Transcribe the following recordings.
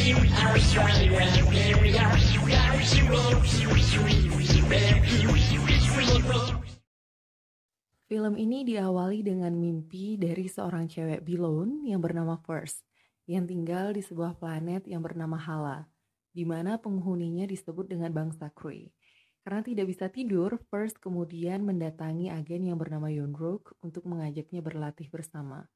Film ini diawali dengan mimpi dari seorang cewek Bilone yang bernama First, yang tinggal di sebuah planet yang bernama Hala, di mana penghuninya disebut dengan bangsa Kree. Karena tidak bisa tidur, First kemudian mendatangi agen yang bernama Yonruk untuk mengajaknya berlatih bersama.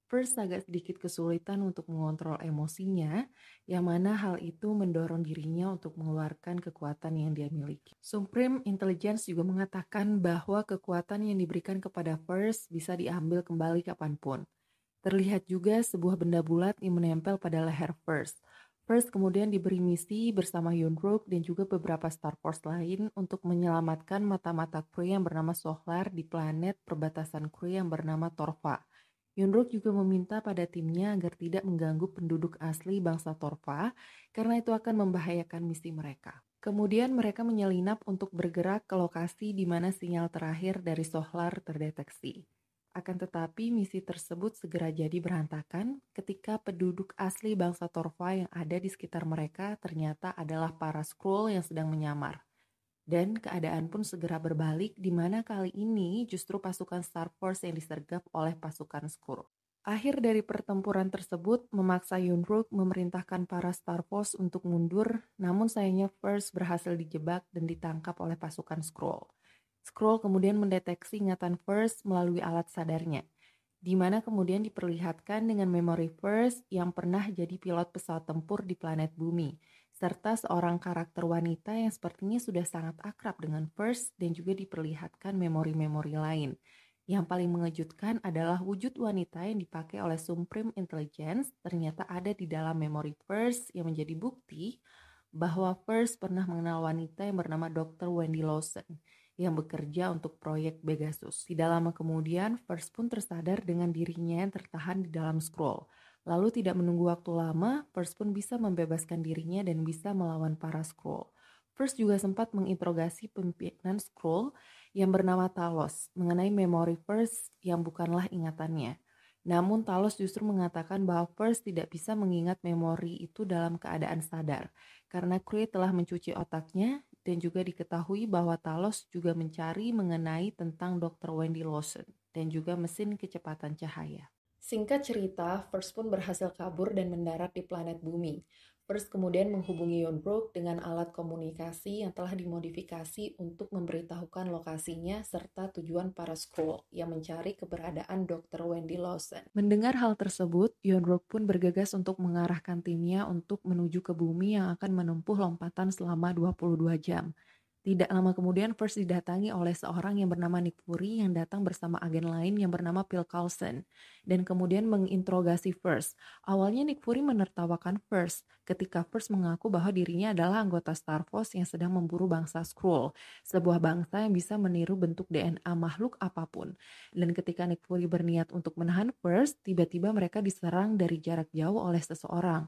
First agak sedikit kesulitan untuk mengontrol emosinya, yang mana hal itu mendorong dirinya untuk mengeluarkan kekuatan yang dia miliki. Supreme Intelligence juga mengatakan bahwa kekuatan yang diberikan kepada First bisa diambil kembali kapanpun. Terlihat juga sebuah benda bulat yang menempel pada leher First. First kemudian diberi misi bersama Yonruk dan juga beberapa Star Force lain untuk menyelamatkan mata-mata Kree yang bernama Sohlar di planet perbatasan Kree yang bernama Torva. Yonruk juga meminta pada timnya agar tidak mengganggu penduduk asli bangsa Torva karena itu akan membahayakan misi mereka. Kemudian mereka menyelinap untuk bergerak ke lokasi di mana sinyal terakhir dari Sohlar terdeteksi. Akan tetapi misi tersebut segera jadi berantakan ketika penduduk asli bangsa Torva yang ada di sekitar mereka ternyata adalah para Skrull yang sedang menyamar. Dan keadaan pun segera berbalik di mana kali ini justru pasukan Star Force yang disergap oleh pasukan Skrull. Akhir dari pertempuran tersebut memaksa Yonruk memerintahkan para Star Force untuk mundur, namun sayangnya First berhasil dijebak dan ditangkap oleh pasukan Skrull. Skrull kemudian mendeteksi ingatan First melalui alat sadarnya, di mana kemudian diperlihatkan dengan memori First yang pernah jadi pilot pesawat tempur di planet Bumi, serta seorang karakter wanita yang sepertinya sudah sangat akrab dengan First dan juga diperlihatkan memori-memori lain. Yang paling mengejutkan adalah wujud wanita yang dipakai oleh Supreme Intelligence ternyata ada di dalam memori First yang menjadi bukti bahwa First pernah mengenal wanita yang bernama Dr. Wendy Lawson yang bekerja untuk proyek Pegasus. Tidak lama kemudian, First pun tersadar dengan dirinya yang tertahan di dalam Skrull. Lalu tidak menunggu waktu lama, First pun bisa membebaskan dirinya dan bisa melawan para Skrull. First juga sempat menginterogasi pimpinan Skrull yang bernama Talos mengenai memori First yang bukanlah ingatannya. Namun Talos justru mengatakan bahwa First tidak bisa mengingat memori itu dalam keadaan sadar, karena Kree telah mencuci otaknya dan juga diketahui bahwa Talos juga mencari mengenai tentang Dr. Wendy Lawson dan juga mesin kecepatan cahaya. Singkat cerita, First pun berhasil kabur dan mendarat di planet Bumi. First kemudian menghubungi Yonruk dengan alat komunikasi yang telah dimodifikasi untuk memberitahukan lokasinya serta tujuan para Skrull yang mencari keberadaan Dr. Wendy Lawson. Mendengar hal tersebut, Yonruk pun bergegas untuk mengarahkan timnya untuk menuju ke bumi yang akan menempuh lompatan selama 22 jam. Tidak lama kemudian First didatangi oleh seorang yang bernama Nick Fury yang datang bersama agen lain yang bernama Phil Coulson dan kemudian menginterogasi First. Awalnya Nick Fury menertawakan First ketika First mengaku bahwa dirinya adalah anggota Star Force yang sedang memburu bangsa Skrull, sebuah bangsa yang bisa meniru bentuk DNA makhluk apapun. Dan ketika Nick Fury berniat untuk menahan First, tiba-tiba mereka diserang dari jarak jauh oleh seseorang.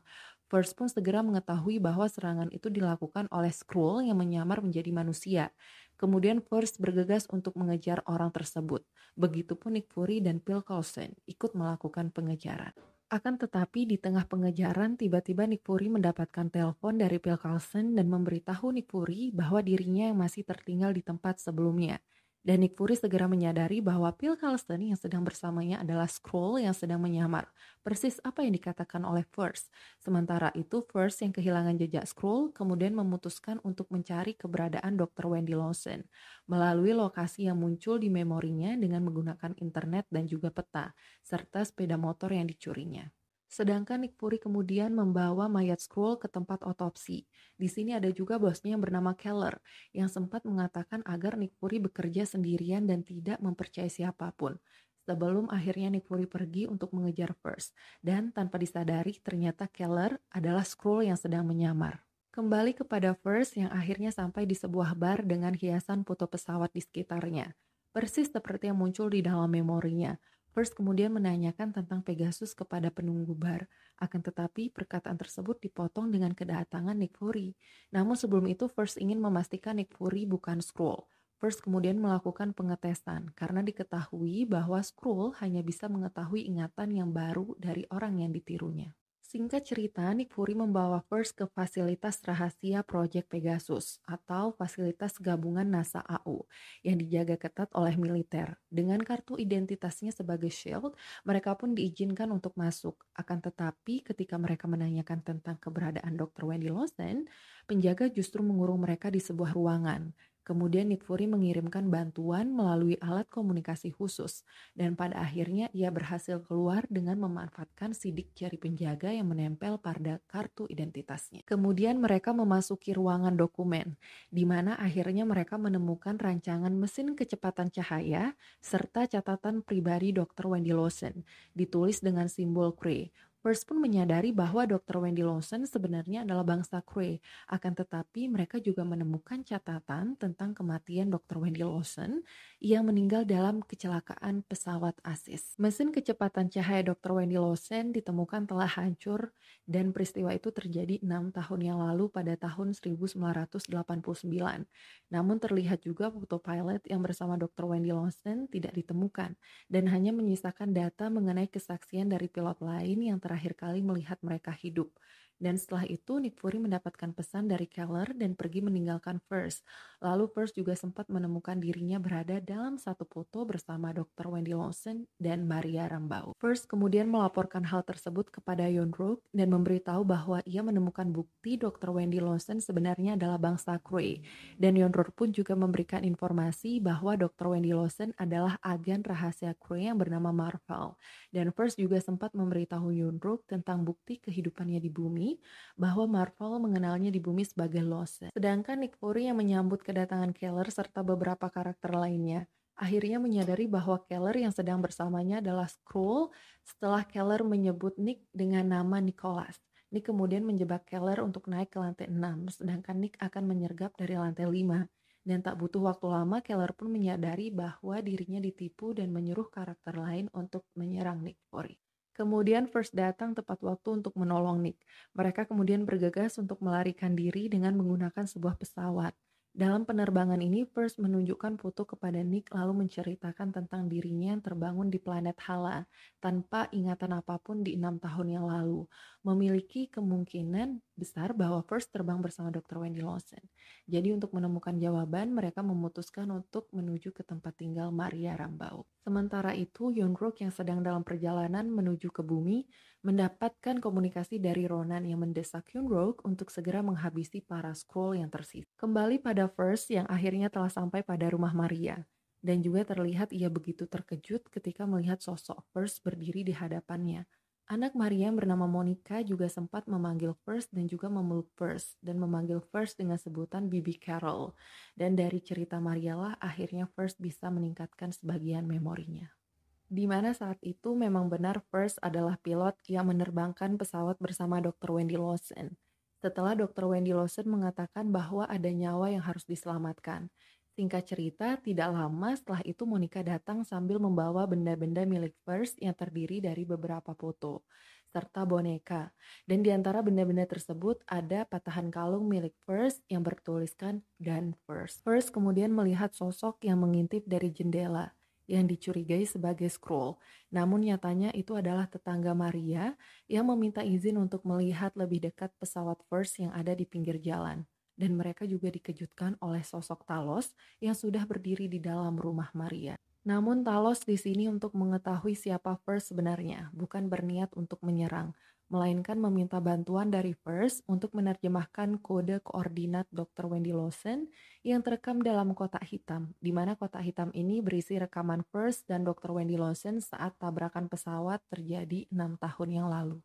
First pun segera mengetahui bahwa serangan itu dilakukan oleh Skrull yang menyamar menjadi manusia. Kemudian First bergegas untuk mengejar orang tersebut. Begitupun Nick Fury dan Phil Coulson ikut melakukan pengejaran. Akan tetapi di tengah pengejaran tiba-tiba Nick Fury mendapatkan telepon dari Phil Coulson dan memberitahu Nick Fury bahwa dirinya yang masih tertinggal di tempat sebelumnya. Dan Nick Fury segera menyadari bahwa Phil Coulson yang sedang bersamanya adalah Skrull yang sedang menyamar. Persis apa yang dikatakan oleh First. Sementara itu First yang kehilangan jejak Skrull kemudian memutuskan untuk mencari keberadaan Dr. Wendy Lawson melalui lokasi yang muncul di memorinya dengan menggunakan internet dan juga peta, serta sepeda motor yang dicurinya. Sedangkan Nick Fury kemudian membawa mayat Skrull ke tempat otopsi. Di sini ada juga bosnya yang bernama Keller yang sempat mengatakan agar Nick Fury bekerja sendirian dan tidak mempercayai siapapun. Sebelum akhirnya Nick Fury pergi untuk mengejar First. Dan tanpa disadari ternyata Keller adalah Skrull yang sedang menyamar. Kembali kepada First yang akhirnya sampai di sebuah bar dengan hiasan foto pesawat di sekitarnya. Persis seperti yang muncul di dalam memorinya. First kemudian menanyakan tentang Pegasus kepada penunggu bar, akan tetapi perkataan tersebut dipotong dengan kedatangan Nick Fury. Namun sebelum itu First ingin memastikan Nick Fury bukan Skrull. First kemudian melakukan pengetesan karena diketahui bahwa Skrull hanya bisa mengetahui ingatan yang baru dari orang yang ditirunya. Singkat cerita, Nick Fury membawa First ke fasilitas rahasia Project Pegasus atau fasilitas gabungan NASA AU yang dijaga ketat oleh militer. Dengan kartu identitasnya sebagai SHIELD, mereka pun diizinkan untuk masuk. Akan tetapi ketika mereka menanyakan tentang keberadaan Dr. Wendy Lawson, penjaga justru mengurung mereka di sebuah ruangan. Kemudian Nick Fury mengirimkan bantuan melalui alat komunikasi khusus. Dan pada akhirnya ia berhasil keluar dengan memanfaatkan sidik jari penjaga yang menempel pada kartu identitasnya. Kemudian mereka memasuki ruangan dokumen, di mana akhirnya mereka menemukan rancangan mesin kecepatan cahaya serta catatan pribadi Dr. Wendy Lawson, ditulis dengan simbol Kree. First pun menyadari bahwa Dr. Wendy Lawson sebenarnya adalah bangsa Kree, akan tetapi mereka juga menemukan catatan tentang kematian Dr. Wendy Lawson yang meninggal dalam kecelakaan pesawat ASIS. Mesin kecepatan cahaya Dr. Wendy Lawson ditemukan telah hancur dan peristiwa itu terjadi 6 tahun yang lalu pada tahun 1989. Namun terlihat juga foto pilot yang bersama Dr. Wendy Lawson tidak ditemukan dan hanya menyisakan data mengenai kesaksian dari pilot lain yang terakhir kali melihat mereka hidup. Dan setelah itu Nick Fury mendapatkan pesan dari Keller dan pergi meninggalkan First. Lalu First juga sempat menemukan dirinya berada dalam satu foto bersama Dr. Wendy Lawson dan Maria Rambeau. First kemudian melaporkan hal tersebut kepada Yon-Rogg dan memberitahu bahwa ia menemukan bukti Dr. Wendy Lawson sebenarnya adalah bangsa Kree. Dan Yon-Rogg pun juga memberikan informasi bahwa Dr. Wendy Lawson adalah agen rahasia Kree yang bernama Marvel. Dan First juga sempat memberitahu Yon-Rogg tentang bukti kehidupannya di bumi, bahwa Marvel mengenalnya di bumi sebagai Lawson. Sedangkan Nick Fury yang menyambut kedatangan Keller serta beberapa karakter lainnya akhirnya menyadari bahwa Keller yang sedang bersamanya adalah Skrull setelah Keller menyebut Nick dengan nama Nicholas. Nick kemudian menjebak Keller untuk naik ke lantai 6, sedangkan Nick akan menyergap dari lantai 5. Dan tak butuh waktu lama, Keller pun menyadari bahwa dirinya ditipu dan menyuruh karakter lain untuk menyerang Nick Fury. Kemudian First datang tepat waktu untuk menolong Nick. Mereka kemudian bergegas untuk melarikan diri dengan menggunakan sebuah pesawat. Dalam penerbangan ini, First menunjukkan foto kepada Nick lalu menceritakan tentang dirinya yang terbangun di planet Hala tanpa ingatan apapun di 6 tahun yang lalu. Memiliki kemungkinan besar bahwa First terbang bersama Dr. Wendy Lawson. Jadi untuk menemukan jawaban, mereka memutuskan untuk menuju ke tempat tinggal Maria Rambeau. Sementara itu, Yon-Rogg yang sedang dalam perjalanan menuju ke bumi mendapatkan komunikasi dari Ronan yang mendesak Yon-Rogg untuk segera menghabisi para Skrull yang tersisa. Kembali pada First yang akhirnya telah sampai pada rumah Maria. Dan juga terlihat ia begitu terkejut ketika melihat sosok First berdiri di hadapannya. Anak Maria yang bernama Monica juga sempat memanggil First dan juga memeluk First dan memanggil First dengan sebutan Bibi Carol. Dan dari cerita Maria lah akhirnya First bisa meningkatkan sebagian memorinya. Di mana saat itu memang benar First adalah pilot yang menerbangkan pesawat bersama Dr. Wendy Lawson. Setelah Dr. Wendy Lawson mengatakan bahwa ada nyawa yang harus diselamatkan. Singkat cerita, tidak lama setelah itu Monica datang sambil membawa benda-benda milik First yang terdiri dari beberapa foto, serta boneka. Dan di antara benda-benda tersebut ada patahan kalung milik First yang bertuliskan Dan First. First kemudian melihat sosok yang mengintip dari jendela yang dicurigai sebagai Skrull. Namun nyatanya itu adalah tetangga Maria yang meminta izin untuk melihat lebih dekat pesawat First yang ada di pinggir jalan. Dan mereka juga dikejutkan oleh sosok Talos yang sudah berdiri di dalam rumah Maria. Namun Talos di sini untuk mengetahui siapa First sebenarnya, bukan berniat untuk menyerang, melainkan meminta bantuan dari First untuk menerjemahkan kode koordinat Dr. Wendy Lawson yang terekam dalam kotak hitam, di mana kotak hitam ini berisi rekaman First dan Dr. Wendy Lawson saat tabrakan pesawat terjadi 6 tahun yang lalu.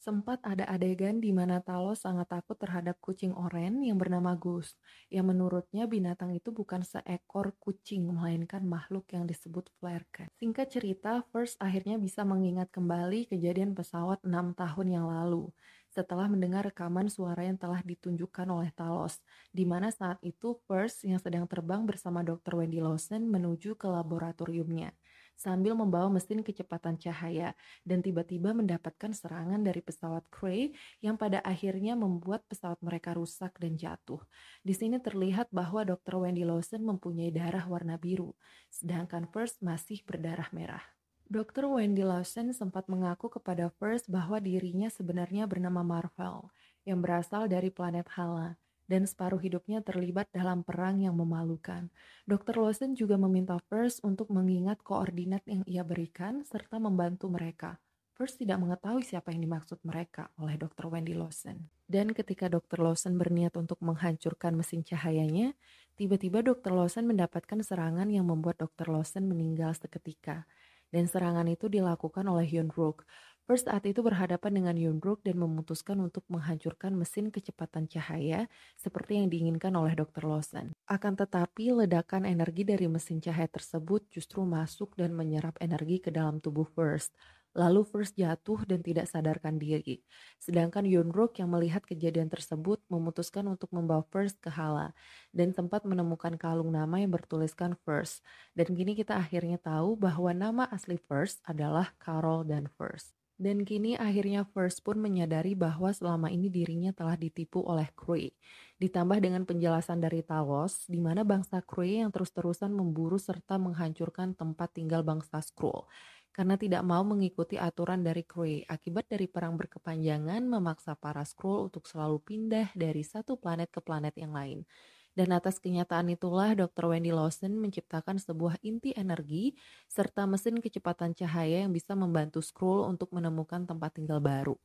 Sempat ada adegan di mana Talos sangat takut terhadap kucing oranye yang bernama Ghost, yang menurutnya binatang itu bukan seekor kucing, melainkan makhluk yang disebut flare cat. Singkat cerita, First akhirnya bisa mengingat kembali kejadian pesawat 6 tahun yang lalu, setelah mendengar rekaman suara yang telah ditunjukkan oleh Talos, di mana saat itu First yang sedang terbang bersama Dr. Wendy Lawson menuju ke laboratoriumnya, sambil membawa mesin kecepatan cahaya, dan tiba-tiba mendapatkan serangan dari pesawat Kree yang pada akhirnya membuat pesawat mereka rusak dan jatuh. Di sini terlihat bahwa Dr. Wendy Lawson mempunyai darah warna biru, sedangkan First masih berdarah merah. Dr. Wendy Lawson sempat mengaku kepada First bahwa dirinya sebenarnya bernama Marvel, yang berasal dari planet Hala, dan separuh hidupnya terlibat dalam perang yang memalukan. Dr. Lawson juga meminta First untuk mengingat koordinat yang ia berikan serta membantu mereka. First tidak mengetahui siapa yang dimaksud mereka oleh Dr. Wendy Lawson. Dan ketika Dr. Lawson berniat untuk menghancurkan mesin cahayanya, tiba-tiba Dr. Lawson mendapatkan serangan yang membuat Dr. Lawson meninggal seketika. Dan serangan itu dilakukan oleh Hyun-Brook. First saat itu berhadapan dengan Hyun-Brook dan memutuskan untuk menghancurkan mesin kecepatan cahaya seperti yang diinginkan oleh Dr. Lawson. Akan tetapi ledakan energi dari mesin cahaya tersebut justru masuk dan menyerap energi ke dalam tubuh First. Lalu First jatuh dan tidak sadarkan diri. Sedangkan Hyun-Brook yang melihat kejadian tersebut memutuskan untuk membawa First ke Hala dan sempat menemukan kalung nama yang bertuliskan First. Dan kini kita akhirnya tahu bahwa nama asli First adalah Carol Danvers. Dan kini akhirnya First pun menyadari bahwa selama ini dirinya telah ditipu oleh Kree. Ditambah dengan penjelasan dari Talos, di mana bangsa Kree yang terus-terusan memburu serta menghancurkan tempat tinggal bangsa Skrull. Karena tidak mau mengikuti aturan dari Kree, akibat dari perang berkepanjangan memaksa para Skrull untuk selalu pindah dari satu planet ke planet yang lain. Dan atas kenyataan itulah Dr. Wendy Lawson menciptakan sebuah inti energi serta mesin kecepatan cahaya yang bisa membantu Skrull untuk menemukan tempat tinggal baru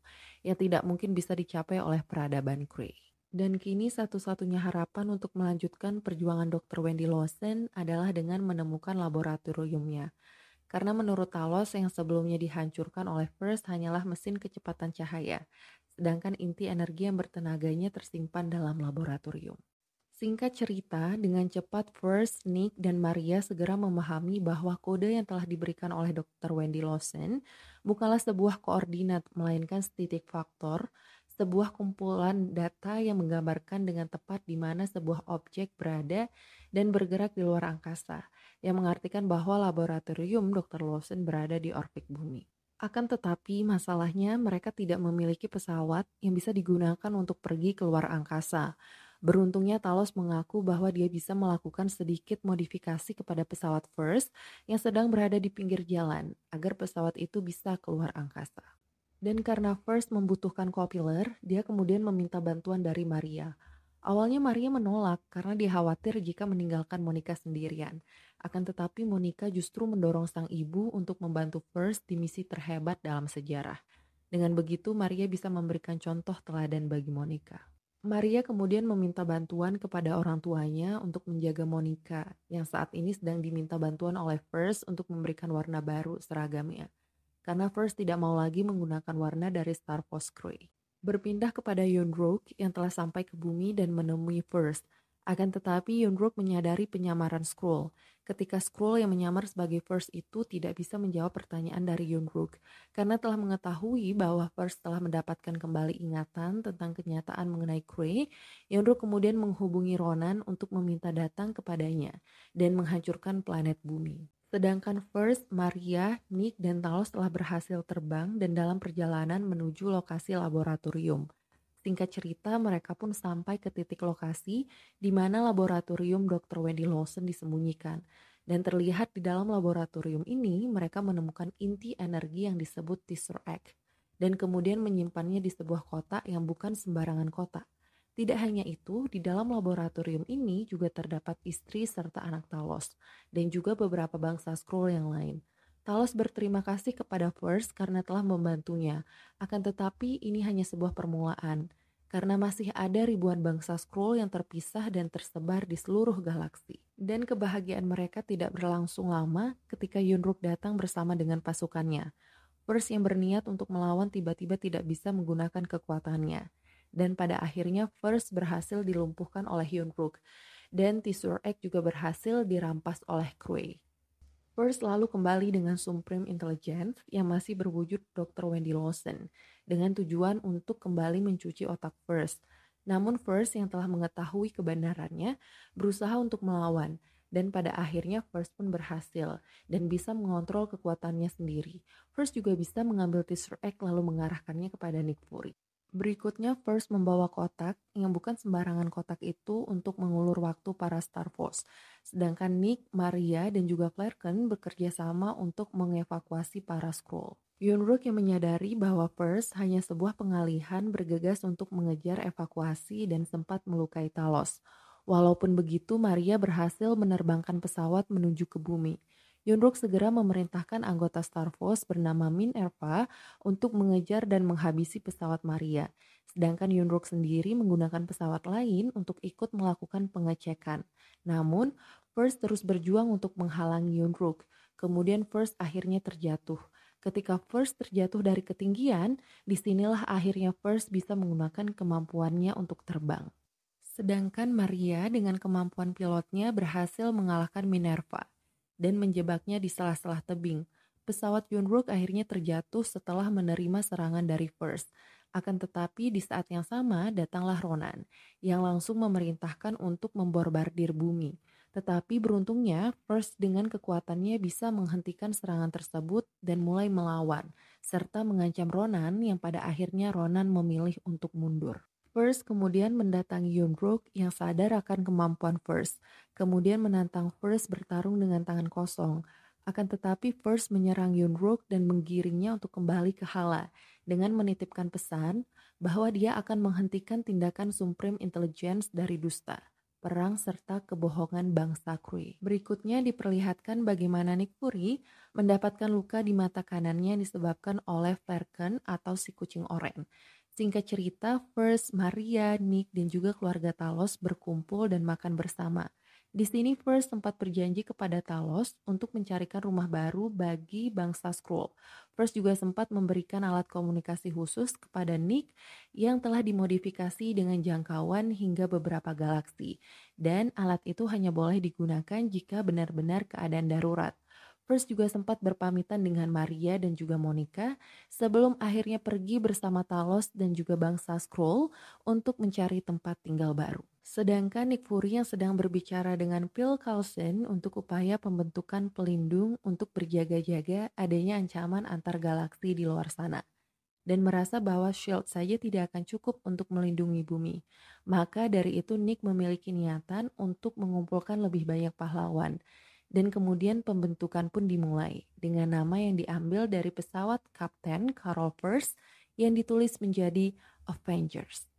yang tidak mungkin bisa dicapai oleh peradaban Kree. Dan kini satu-satunya harapan untuk melanjutkan perjuangan Dr. Wendy Lawson adalah dengan menemukan laboratoriumnya. Karena menurut Talos yang sebelumnya dihancurkan oleh First hanyalah mesin kecepatan cahaya, sedangkan inti energi yang bertenaganya tersimpan dalam laboratorium. Singkat cerita, dengan cepat First, Nick, dan Maria segera memahami bahwa kode yang telah diberikan oleh Dr. Wendy Lawson bukanlah sebuah koordinat, melainkan titik faktor, sebuah kumpulan data yang menggambarkan dengan tepat di mana sebuah objek berada dan bergerak di luar angkasa, yang mengartikan bahwa laboratorium Dr. Lawson berada di orbit bumi. Akan tetapi masalahnya mereka tidak memiliki pesawat yang bisa digunakan untuk pergi ke luar angkasa. Beruntungnya Talos mengaku bahwa dia bisa melakukan sedikit modifikasi kepada pesawat First yang sedang berada di pinggir jalan agar pesawat itu bisa keluar angkasa. Dan karena First membutuhkan copiloter, dia kemudian meminta bantuan dari Maria. Awalnya Maria menolak karena dia khawatir jika meninggalkan Monica sendirian. Akan tetapi Monica justru mendorong sang ibu untuk membantu First di misi terhebat dalam sejarah. Dengan begitu Maria bisa memberikan contoh teladan bagi Monica. Maria kemudian meminta bantuan kepada orang tuanya untuk menjaga Monica yang saat ini sedang diminta bantuan oleh First untuk memberikan warna baru seragamnya. Karena First tidak mau lagi menggunakan warna dari Star Force Kree. Berpindah kepada Yonruk yang telah sampai ke bumi dan menemui First. Akan tetapi Yonruk menyadari penyamaran Skrull. Ketika Skrull yang menyamar sebagai First itu tidak bisa menjawab pertanyaan dari Yonruk karena telah mengetahui bahwa First telah mendapatkan kembali ingatan tentang kenyataan mengenai Kree. Yonruk kemudian menghubungi Ronan untuk meminta datang kepadanya dan menghancurkan planet bumi. Sedangkan First, Maria, Nick, dan Talos telah berhasil terbang dan dalam perjalanan menuju lokasi laboratorium. Singkat cerita, mereka pun sampai ke titik lokasi di mana laboratorium Dr. Wendy Lawson disembunyikan. Dan terlihat di dalam laboratorium ini, mereka menemukan inti energi yang disebut Tesseract Egg. Dan kemudian menyimpannya di sebuah kotak yang bukan sembarangan kotak. Tidak hanya itu, di dalam laboratorium ini juga terdapat istri serta anak Talos, dan juga beberapa bangsa Skrull yang lain. Talos berterima kasih kepada First karena telah membantunya, akan tetapi ini hanya sebuah permulaan, karena masih ada ribuan bangsa Skrull yang terpisah dan tersebar di seluruh galaksi. Dan kebahagiaan mereka tidak berlangsung lama ketika Yunruk datang bersama dengan pasukannya. First yang berniat untuk melawan tiba-tiba tidak bisa menggunakan kekuatannya. Dan pada akhirnya First berhasil dilumpuhkan oleh Yunruk, dan Tesseract Egg juga berhasil dirampas oleh Kree. First lalu kembali dengan Supreme Intelligence yang masih berwujud Dr. Wendy Lawson dengan tujuan untuk kembali mencuci otak First. Namun First yang telah mengetahui kebenarannya berusaha untuk melawan dan pada akhirnya First pun berhasil dan bisa mengontrol kekuatannya sendiri. First juga bisa mengambil Tesseract lalu mengarahkannya kepada Nick Fury. Berikutnya First membawa kotak yang bukan sembarangan kotak itu untuk mengulur waktu para Star Force. Sedangkan Nick, Maria, dan juga Flerken bekerja sama untuk mengevakuasi para Skrull. Yunruk yang menyadari bahwa First hanya sebuah pengalihan bergegas untuk mengejar evakuasi dan sempat melukai Talos. Walaupun begitu, Maria berhasil menerbangkan pesawat menuju ke bumi. Yunruk segera memerintahkan anggota Star Force bernama Minerva untuk mengejar dan menghabisi pesawat Maria. Sedangkan Yunruk sendiri menggunakan pesawat lain untuk ikut melakukan pengecekan. Namun, First terus berjuang untuk menghalangi Yunruk. Kemudian First akhirnya terjatuh. Ketika First terjatuh dari ketinggian, disinilah akhirnya First bisa menggunakan kemampuannya untuk terbang. Sedangkan Maria dengan kemampuan pilotnya berhasil mengalahkan Minerva dan menjebaknya di sela-sela tebing. Pesawat Yunruk akhirnya terjatuh setelah menerima serangan dari First. Akan tetapi di saat yang sama datanglah Ronan yang langsung memerintahkan untuk memborbardir bumi. Tetapi beruntungnya First dengan kekuatannya bisa menghentikan serangan tersebut dan mulai melawan, serta mengancam Ronan yang pada akhirnya Ronan memilih untuk mundur. First kemudian mendatangi Yunruk yang sadar akan kemampuan First, kemudian menantang First bertarung dengan tangan kosong. Akan tetapi First menyerang Yunruk dan menggiringnya untuk kembali ke Hala dengan menitipkan pesan bahwa dia akan menghentikan tindakan Supreme Intelligence dari dusta, perang serta kebohongan bangsa Kree. Berikutnya diperlihatkan bagaimana Nick Fury mendapatkan luka di mata kanannya disebabkan oleh Flerken atau si kucing oranye. Singkat cerita, First, Maria, Nick, dan juga keluarga Talos berkumpul dan makan bersama. Di sini First sempat berjanji kepada Talos untuk mencarikan rumah baru bagi bangsa Skrull. First juga sempat memberikan alat komunikasi khusus kepada Nick yang telah dimodifikasi dengan jangkauan hingga beberapa galaksi. Dan alat itu hanya boleh digunakan jika benar-benar keadaan darurat. First juga sempat berpamitan dengan Maria dan juga Monica sebelum akhirnya pergi bersama Talos dan juga bangsa Skrull untuk mencari tempat tinggal baru. Sedangkan Nick Fury yang sedang berbicara dengan Phil Coulson untuk upaya pembentukan pelindung untuk berjaga-jaga adanya ancaman antar galaksi di luar sana. Dan merasa bahwa SHIELD saja tidak akan cukup untuk melindungi bumi. Maka dari itu Nick memiliki niatan untuk mengumpulkan lebih banyak pahlawan. Dan kemudian pembentukan pun dimulai dengan nama yang diambil dari pesawat Kapten Carol First yang ditulis menjadi Avengers.